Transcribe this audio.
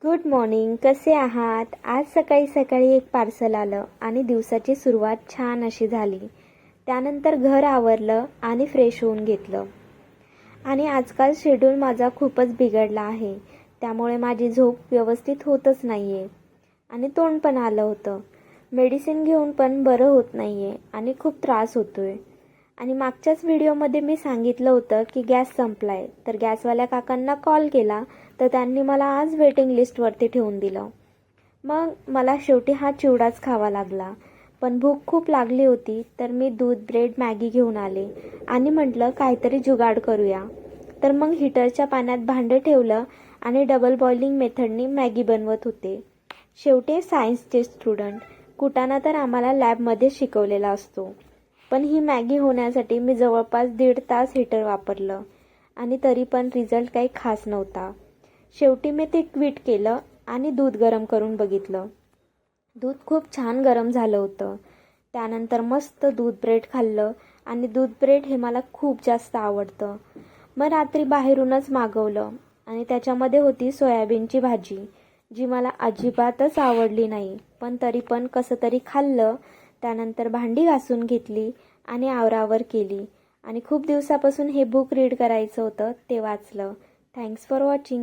Good morning. कसे आहात? आज सकाळी सकाळी एक पार्सल आलं आणि दिवसाची सुरुवात छान अशी झाली. त्यानंतर घर आवरलं आणि फ्रेश होऊन घेतलं. आणि आजकाल शेड्यूल माझा खूपच बिघडला आहे. त्यामुळे माझी झोप व्यवस्थित होतच नाही आहे आणि तोंड पण आलं होतं. मेडिसिन घेऊन पण बरं होत नाही आहे आणि खूप त्रास होतो आहे. आणि मागच्याच व्हिडिओमध्ये मी सांगितलं होतं की गॅस संपला आहे, तर गॅसवाल्या काकांना कॉल केला तर त्यांनी मला आज वेटिंग लिस्टवरती ठेवून दिलं. मग मला शेवटी हा चिवडाच खावा लागला. पण भूक खूप लागली होती, तर मी दूध, ब्रेड, मॅगी घेऊन आले आणि म्हटलं काहीतरी जुगाड करूया. तर मग हीटरच्या पाण्यात भांडं ठेवलं आणि डबल बॉइलिंग मेथडनी मॅगी बनवत होते. शेवटी सायन्सचे स्टुडंट, कुटाणा तर आम्हाला लॅबमध्ये शिकवलेला असतो. पण ही मॅगी होण्यासाठी मी जवळपास 1.5 तास हीटर वापरलं आणि तरी पण रिझल्ट काही खास नव्हता. शेवटी मी ते क्विट केलं आणि दूध गरम करून बघितलं. दूध खूप छान गरम झालं होतं. त्यानंतर मस्त दूध ब्रेड खाल्लं आणि दूध ब्रेड हे मला खूप जास्त आवडतं. मग रात्री बाहेरूनच मागवलं आणि त्याच्यामध्ये होती सोयाबीनची भाजी, जी मला अजिबातच आवडली नाही. पण तरी पण कसं तरी खाल्लं. त्यानंतर भांडी घासून घेतली आणि आवरावर केली आणि खूप दिवसापासून हे बुक रीड करायचं होतं, ते वाचलं. Thanks for watching.